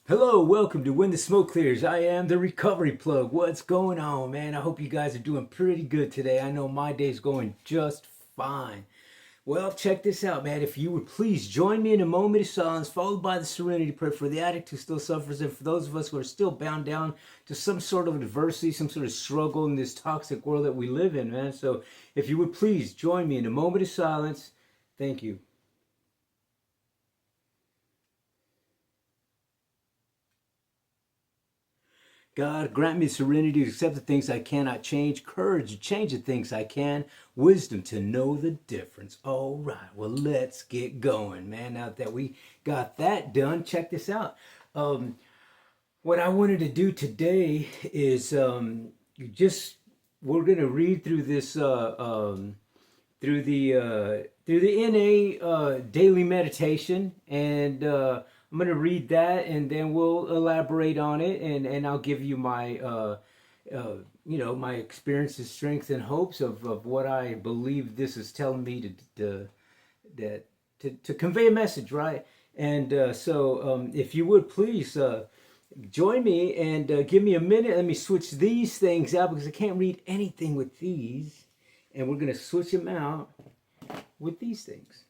Hello, welcome to When the Smoke Clears. I am the recovery plug. What's going on, man? I hope you guys are doing pretty good today. I know my day's going just fine. Well, check this out, man. If you would please join me in a moment of silence, followed by the serenity prayer for the addict who still suffers, and for those of us who are still bound down to some sort of adversity, some sort of struggle in this toxic world that we live in, man. So if you would please join me in a moment of silence, thank you. God, grant me serenity to accept the things I cannot change, courage to change the things I can, wisdom to know the difference. All right, well, let's get going, man. Now that we got that done, check this out. Um, what I wanted to do today is just we're gonna read through this through the NA daily meditation, and I'm going to read that, and then we'll elaborate on it, and I'll give you my my experiences, strengths, and hopes of what I believe this is telling me to convey a message, right? And if you would please join me and give me a minute. Let me switch these things out because I can't read anything with these, and we're going to switch them out with these things.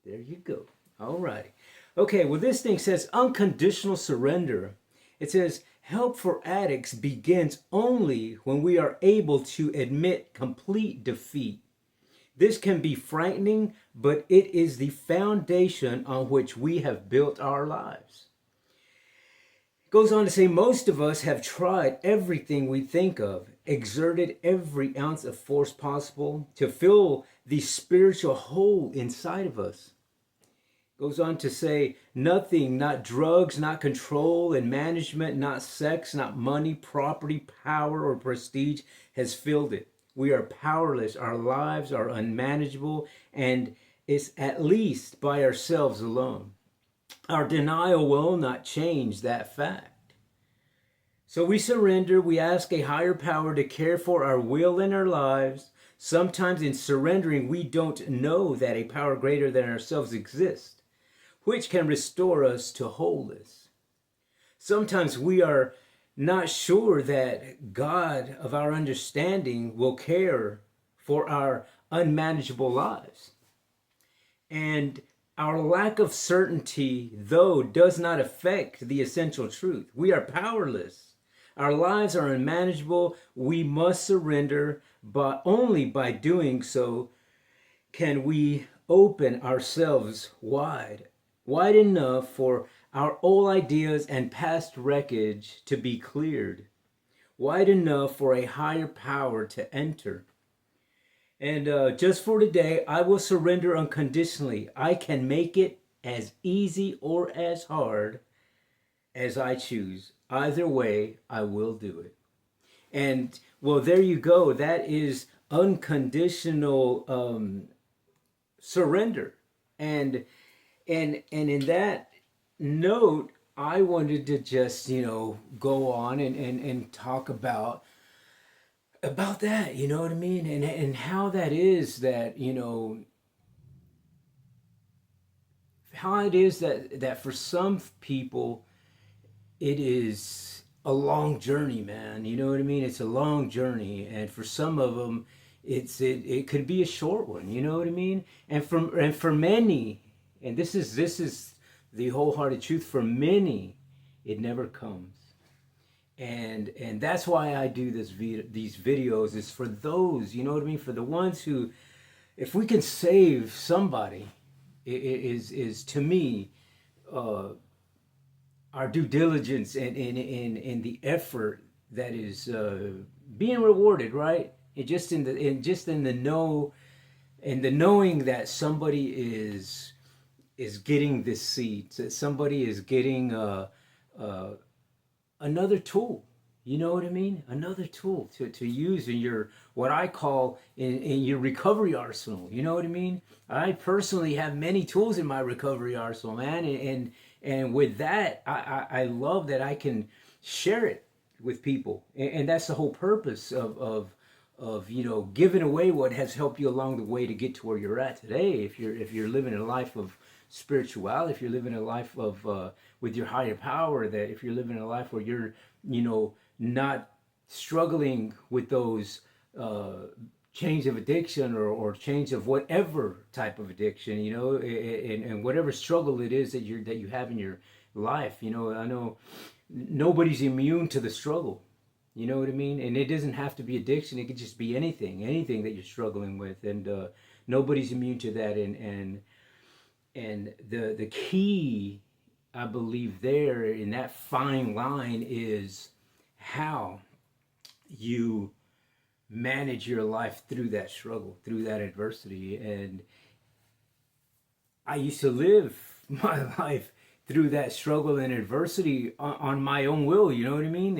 There you go. All righty. Okay, well, this thing says unconditional surrender. It says help for addicts begins only when we are able to admit complete defeat. This can be frightening, but it is the foundation on which we have built our lives. It goes on to say most of us have tried everything we think of, exerted every ounce of force possible to fill the spiritual hole inside of us. Goes on to say nothing, not drugs, not control and management, not sex, not money, property, power, or prestige has filled it. We are powerless. Our lives are unmanageable, and it's at least by ourselves alone. Our denial will not change that fact. So we surrender. We ask a higher power to care for our will and our lives. Sometimes in surrendering, we don't know that a power greater than ourselves exists, which can restore us to wholeness. Sometimes we are not sure that God of our understanding will care for our unmanageable lives. And our lack of certainty, though, does not affect the essential truth. We are powerless. Our lives are unmanageable. We must surrender, but only by doing so can we open ourselves wide enough for our old ideas and past wreckage to be cleared, wide enough for a higher power to enter. And just for today, I will surrender unconditionally. I can make it as easy or as hard as I choose. Either way, I will do it. And well, there you go. That is unconditional surrender. And in that note, I wanted to just go on and talk about that, you know what I mean, and how that is that how it is that for some people it is a long journey, man. You know what I mean? It's a long journey, and for some of them, it could be a short one. You know what I mean? And for many, and this is the wholehearted truth. For many, it never comes, and that's why I do these videos. Is for those, you know what I mean? For the ones who, if we can save somebody, is to me. Our due diligence and the effort that is being rewarded, right? In the know, and the knowing that somebody is getting this seed, that somebody is getting another tool. You know what I mean? Another tool to use in your, what I call in your recovery arsenal. You know what I mean? I personally have many tools in my recovery arsenal, man. And with that, I love that I can share it with people. And that's the whole purpose of giving away what has helped you along the way to get to where you're at today. If you're living a life of spirituality, if you're living a life of with your higher power, that if you're living a life where you're, you know, not struggling with those uh, change of addiction, or change of whatever type of addiction, you know, and whatever struggle it is that you have in your life. You know, I know nobody's immune to the struggle. You know what I mean? And it doesn't have to be addiction. It could just be anything that you're struggling with, and nobody's immune to that. And the key, I believe, there in that fine line is how you manage your life through that struggle, through that adversity. And I used to live my life through that struggle and adversity on my own will. You know what I mean?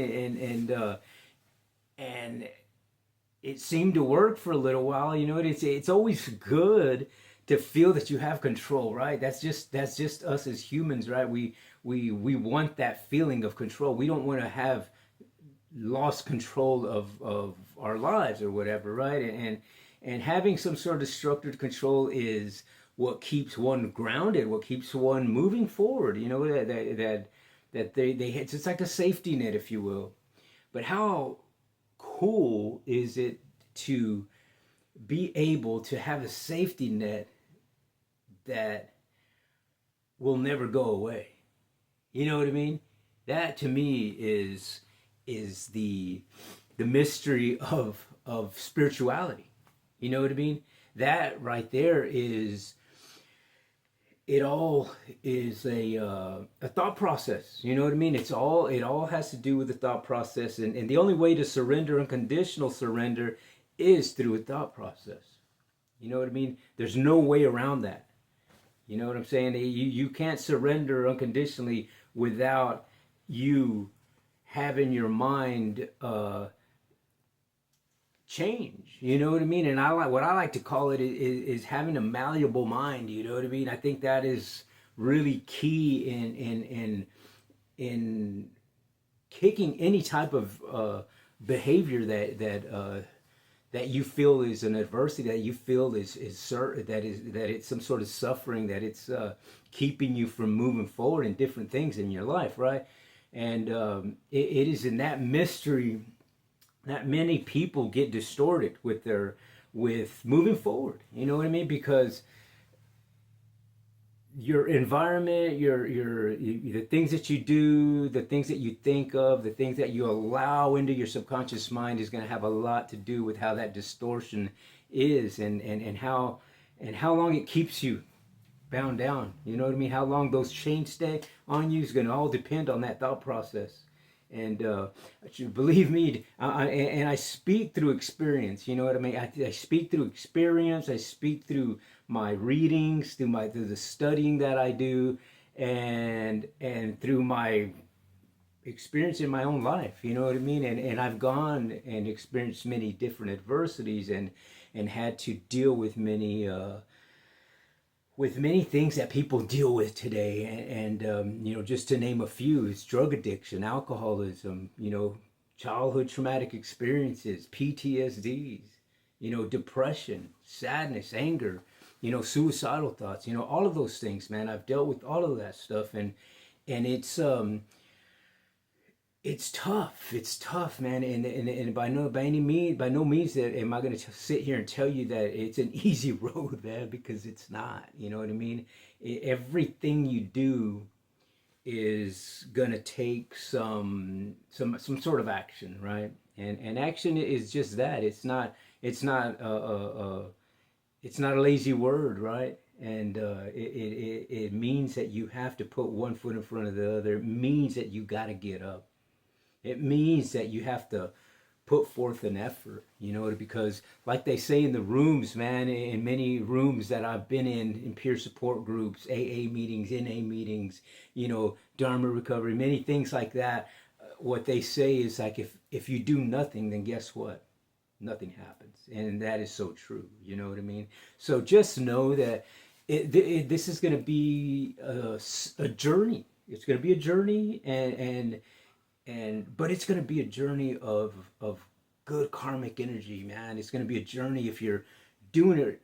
And it seemed to work for a little while. You know, it's always good to feel that you have control, right? That's just us as humans, right? We want that feeling of control. We don't want to have lost control of our lives or whatever, right? And having some sort of structured control is what keeps one grounded, what keeps one moving forward. You know, that it's like a safety net, if you will. But how cool is it to be able to have a safety net that will never go away? You know what I mean? That to me is the mystery of spirituality. You know what I mean? That right there is, it all is a thought process. You know what I mean? It all has to do with the thought process, and the only way to surrender, unconditional surrender, is through a thought process. You know what I mean? There's no way around that. You know what I'm saying? You can't surrender unconditionally without you having your mind change. You know what I mean? And what I like to call it is having a malleable mind. You know what I mean? I think that is really key in kicking any type of behavior that you feel is an adversity, that you feel that it's some sort of suffering, that it's keeping you from moving forward in different things in your life, right? And it is in that mystery that many people get distorted with moving forward. You know what I mean? Because your environment, the things that you do, the things that you think of, the things that you allow into your subconscious mind is going to have a lot to do with how that distortion is, and how long it keeps you bound down. You know what I mean? How long those chains stay on you is going to all depend on that thought process. And believe me, and I speak through experience. You know what I mean? I speak through experience. I speak through my readings, through the studying that I do, and through my experience in my own life. You know what I mean? And I've gone and experienced many different adversities, and had to deal with many things that people deal with today. And you know, just to name a few, it's drug addiction, alcoholism, you know, childhood traumatic experiences, PTSDs, you know, depression, sadness, anger, you know, suicidal thoughts, you know, all of those things, man. I've dealt with all of that stuff, and it's tough. It's tough, man. And by no means that am I going to sit here and tell you that it's an easy road, man, because it's not. You know what I mean? Everything you do is going to take some sort of action, right? And action is just that. It's not a lazy word, right? And it means that you have to put one foot in front of the other. It means that you got to get up. It means that you have to put forth an effort, you know, because like they say in the rooms, man, in many rooms that I've been in peer support groups, AA meetings, NA meetings, you know, Dharma recovery, many things like that. What they say is like, if you do nothing, then guess what? Nothing happens. And that is so true. You know what I mean? So just know that this is going to be a journey. It's going to be a journey, but it's going to be a journey of good karmic energy, man. It's going to be a journey if you're doing it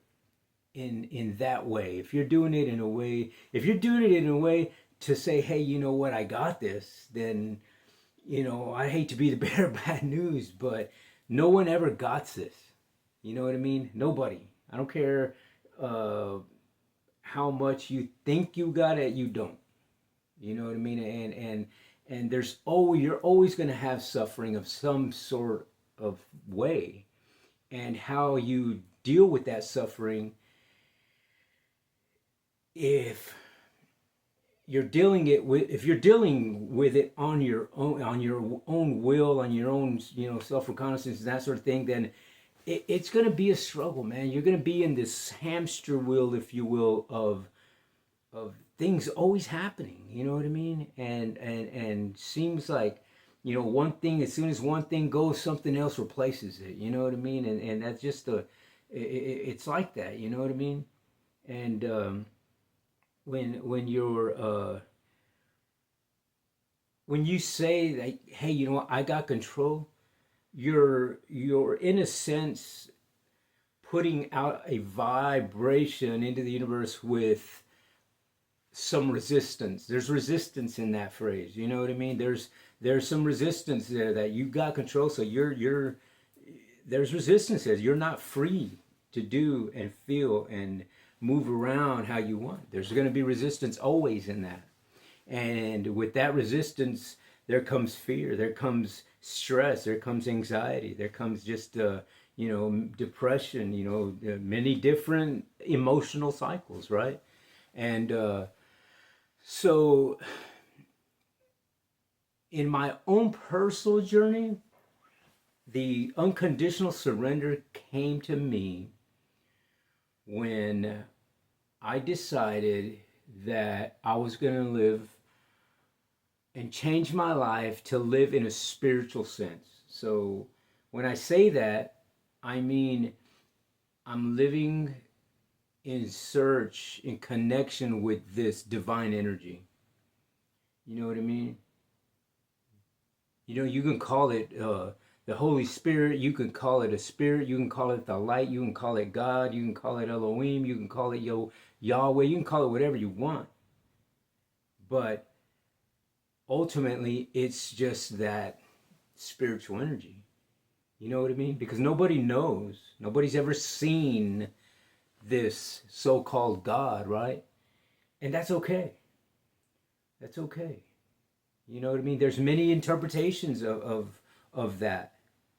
in that way. If you're doing it in a way, if you're doing it in a way to say, hey, you know what, I got this, then, you know, I hate to be the bearer of bad news, but no one ever got this. You know what I mean? Nobody. I don't care uh, how much you think you got it, you don't. You know what I mean? And there's always, you're always going to have suffering of some sort of way, and how you deal with that suffering, if if you're dealing with it on your own will, on your own, you know, self reconnaissance and that sort of thing, then it's going to be a struggle, man. You're going to be in this hamster wheel, if you will, of things always happening. You know what I mean? And seems like, you know, one thing, as soon as one thing goes, something else replaces it. You know what I mean? And that's just it's like that. You know what I mean? And when you're when you say that, hey, you know what, I got control, you're in a sense putting out a vibration into the universe with some resistance. There's resistance in that phrase. You know what I mean? There's some resistance there, that you got control. So you're there's resistance there. You're not free to do and feel and move around how you want. There's going to be resistance always in that. And with that resistance, there comes fear, there comes stress, there comes anxiety, there comes just, you know, depression, you know, many different emotional cycles, right? And so, in my own personal journey, the unconditional surrender came to me when I decided that I was going to live and change my life to live in a spiritual sense. So when I say that, I mean I'm living in search, in connection with this divine energy. You know what I mean? You know, you can call it the Holy Spirit, you can call it a spirit, you can call it the light, you can call it God, you can call it Elohim, you can call it Yahweh, you can call it whatever you want. But ultimately, it's just that spiritual energy. You know what I mean? Because nobody knows, nobody's ever seen this so-called God, right? And that's okay. That's okay. You know what I mean? There's many interpretations of that.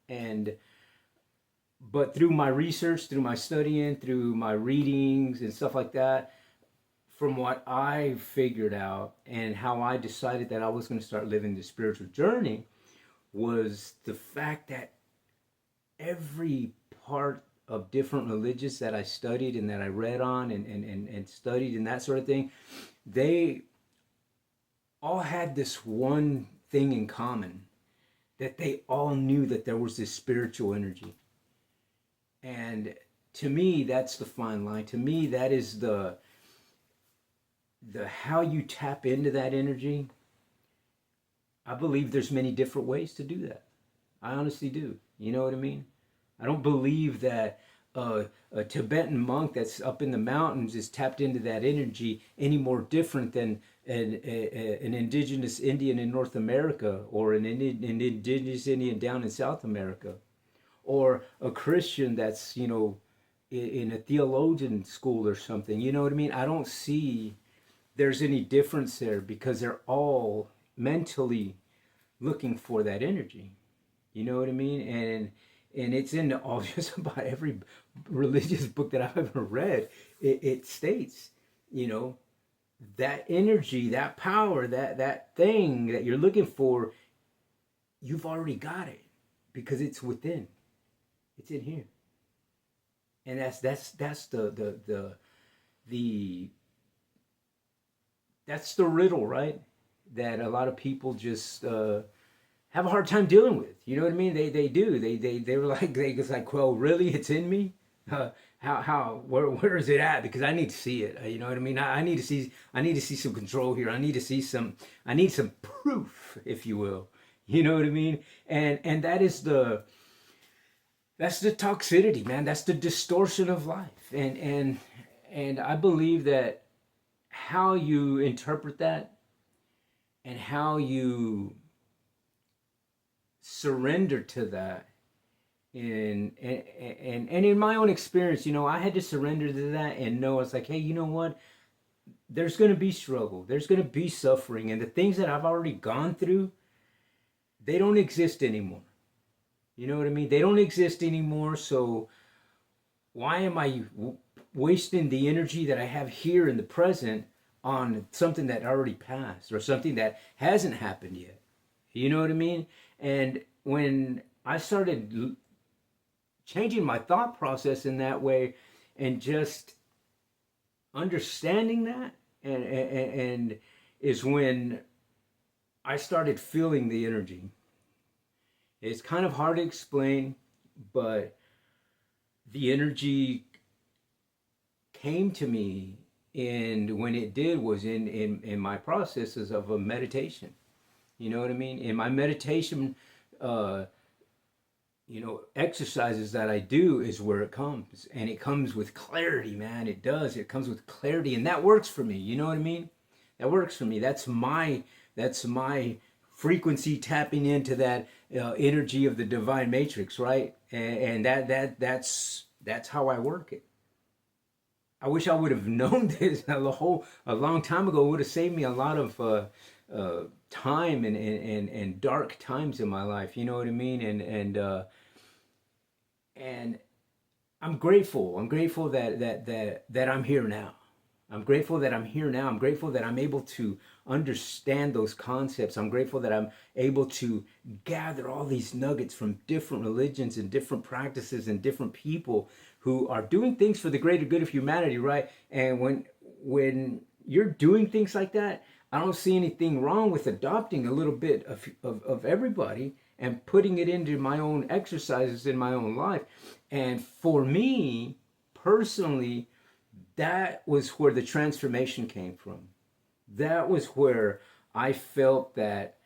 And but through my research, through my studying, through my readings and stuff like that, from what I figured out and how I decided that I was going to start living the spiritual journey, was the fact that every part of different religions that I studied and that I read on and studied and that sort of thing, they all had this one thing in common, that they all knew that there was this spiritual energy. And to me, that's the fine line. To me, that is the how you tap into that energy. I believe there's many different ways to do that. I honestly do. You know what I mean? I don't believe that a Tibetan monk that's up in the mountains is tapped into that energy any more different than an indigenous Indian in North America, or an indigenous Indian down in South America, or a Christian that's, you know, in a theologian school or something. You know what I mean? I don't see there's any difference there, because they're all mentally looking for that energy. You know what I mean? And it's in all just about every religious book that I've ever read. It states, you know, that energy, that power, that thing that you're looking for, you've already got it, because it's within. It's in here. And that's the that's the riddle, right? That a lot of people just have a hard time dealing with. You know what I mean? They do. They were like, they was like, well, really, it's in me. Where is it at? Because I need to see it. You know what I mean? I need to see some control here. I need some proof, if you will. You know what I mean? And that is That's the toxicity, man. That's the distortion of life. And I believe that how you interpret that and how you surrender to that and in my own experience, I had to surrender to that and know it's like, hey, you know what? There's going to be struggle. There's going to be suffering, and the things that I've already gone through, they don't exist anymore. You know what I mean? They don't exist anymore. So why am I wasting the energy that I have here in the present on something that already passed or something that hasn't happened yet? You know what I mean? And when I started changing my thought process in that way and just understanding that and is when I started feeling the energy. It's kind of hard to explain, but the energy came to me, and when it did was in my processes of a meditation. You know what I mean? In my meditation, uh, exercises that I do is where it comes, and it comes with clarity, man. It does. It comes with clarity, and that works for me. You know what I mean? That works for me. That's my frequency tapping into that energy of the divine matrix, right? And that's how I work it. I wish I would have known this a long time ago. It would have saved me a lot of time and dark times in my life. You know what I mean? And I'm grateful. I'm grateful that I'm here now. I'm grateful that I'm here now. I'm grateful that I'm able to understand those concepts. I'm grateful that I'm able to gather all these nuggets from different religions and different practices and different people who are doing things for the greater good of humanity, right? And when you're doing things like that, I don't see anything wrong with adopting a little bit of everybody and putting it into my own exercises in my own life. And for me personally, that was where the transformation came from. That was where I felt that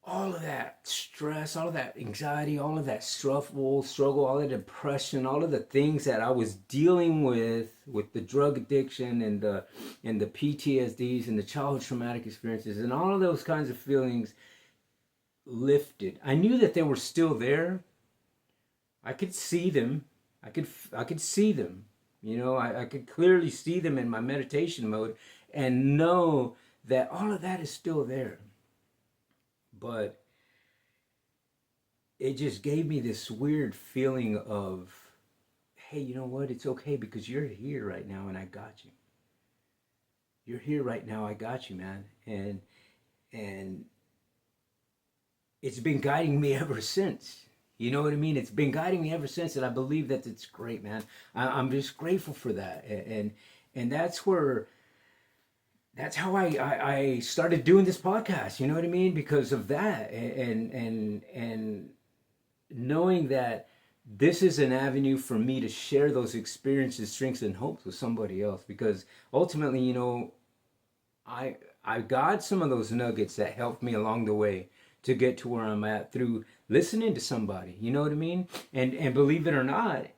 all of that stress, all of that anxiety, all of that struggle, all the depression, all of the things that I was dealing with the drug addiction and the PTSDs and the childhood traumatic experiences and all of those kinds of feelings lifted. I knew that they were still there. I could see them. I could see them. I could clearly see them in my meditation mode and know that all of that is still there. But it just gave me this weird feeling of, hey, you know what? It's okay because you're here right now and I got you. You're here right now. I got you, man. And it's been guiding me ever since. You know what I mean? It's been guiding me ever since, and I believe that it's great, man. I'm just grateful for that, and that's how I started doing this podcast. You know what I mean? Because of that, and knowing that this is an avenue for me to share those experiences, strengths, and hopes with somebody else. Because ultimately, I got some of those nuggets that helped me along the way to get to where I'm at through listening to somebody. You know what I mean? And believe it or not,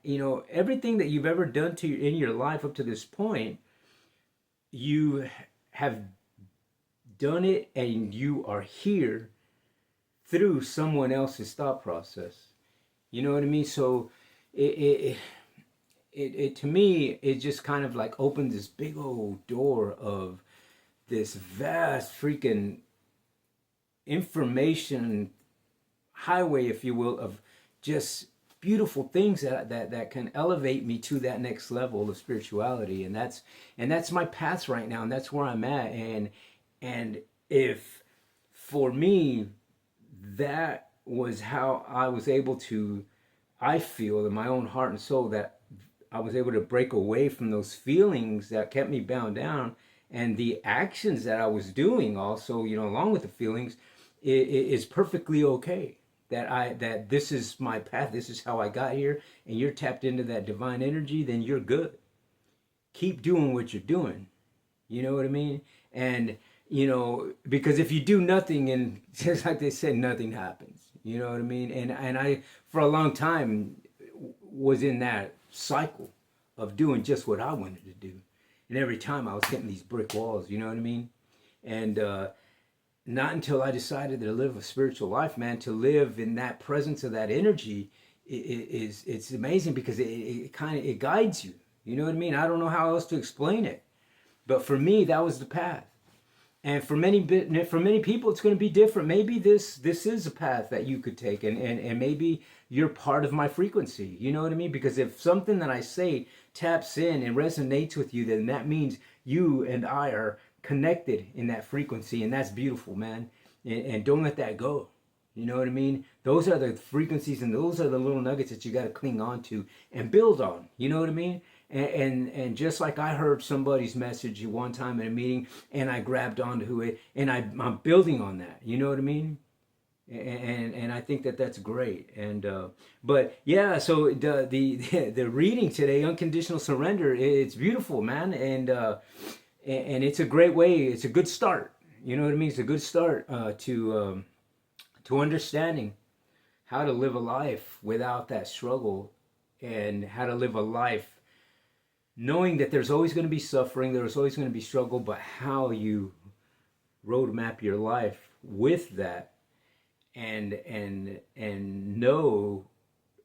everything that you've ever done in your life up to this point, you have done it and you are here through someone else's thought process. You know what I mean? So it to me, it just kind of like opened this big old door of this vast freaking information highway, if you will, of just beautiful things that can elevate me to that next level of spirituality. And that's my path right now, and that's where I'm at. And if for me that was how I was able to, I feel in my own heart and soul, that I was able to break away from those feelings that kept me bound down, and the actions that I was doing also, along with the feelings, is perfectly okay. That this is my path, this is how I got here, and you're tapped into that divine energy, then you're good. Keep doing what you're doing. You know what I mean? And because if you do nothing, and just like they said, nothing happens. You know what I mean? And I, for a long time, was in that cycle of doing just what I wanted to do. And every time I was hitting these brick walls, you know what I mean? And not until I decided to live a spiritual life, man, to live in that presence of that energy, it's amazing because it kind of it guides you. You know what I mean? I don't know how else to explain it, but for me, that was the path. And for many people, it's going to be different. Maybe this is a path that you could take, and maybe you're part of my frequency. You know what I mean? Because if something that I say taps in and resonates with you, then that means you and I are connected in that frequency, and that's beautiful, man. And don't let that go. You know what I mean? Those are the frequencies, and those are the little nuggets that you got to cling on to and build on. You know what I mean? And just like I heard somebody's message one time in a meeting, and I grabbed onto it, and I'm building on that. You know what I mean? And I think that that's great. And but yeah, so the reading today, Unconditional Surrender, it's beautiful, man. And it's a great way. It's a good start. You know what I mean? It's a good start to understanding how to live a life without that struggle, and how to live a life knowing that there's always going to be suffering, there's always going to be struggle, but how you roadmap your life with that, and know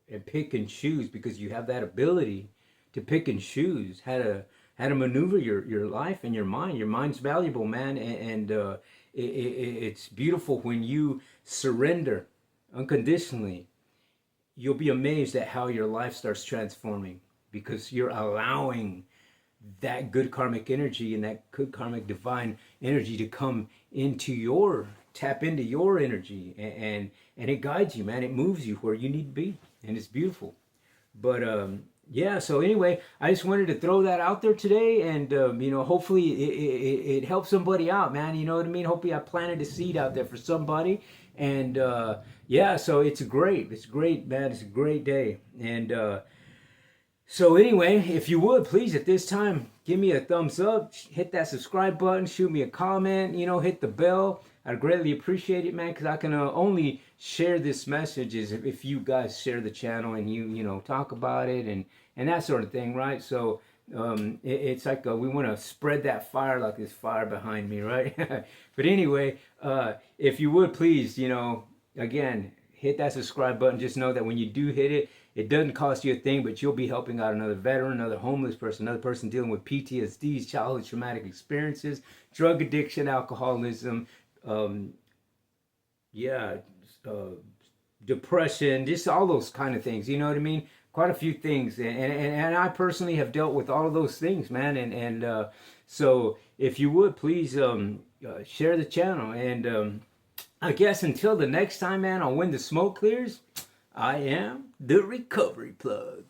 and pick and choose, because you have that ability to pick and choose how to maneuver your life and your mind. Your mind's valuable, man, and it's beautiful when you surrender unconditionally. You'll be amazed at how your life starts transforming, because you're allowing that good karmic energy and that good karmic divine energy to come into tap into your energy, and it guides you, man. It moves you where you need to be, and it's beautiful. But yeah, so anyway, I just wanted to throw that out there today, and hopefully it helps somebody out, man. You know what I mean? Hopefully I planted a seed out there for somebody, and yeah, so it's great, man. It's a great day. And so anyway, if you would, please, at this time, give me a thumbs up, hit that subscribe button, shoot me a comment, hit the bell. I'd greatly appreciate it, man, because I can only share this message is if you guys share the channel and you talk about it and that sort of thing, right? So it's like we want to spread that fire, like this fire behind me, right? But anyway, if you would, please, again, hit that subscribe button. Just know that when you do hit it, it doesn't cost you a thing, but you'll be helping out another veteran, another homeless person, another person dealing with PTSDs, childhood traumatic experiences, drug addiction, alcoholism, depression, just all those kind of things. You know what I mean? Quite a few things, and I personally have dealt with all of those things, man. And so if you would, please share the channel. And I guess until the next time, man, on When the Smoke Clears, I am the Recovery Plug.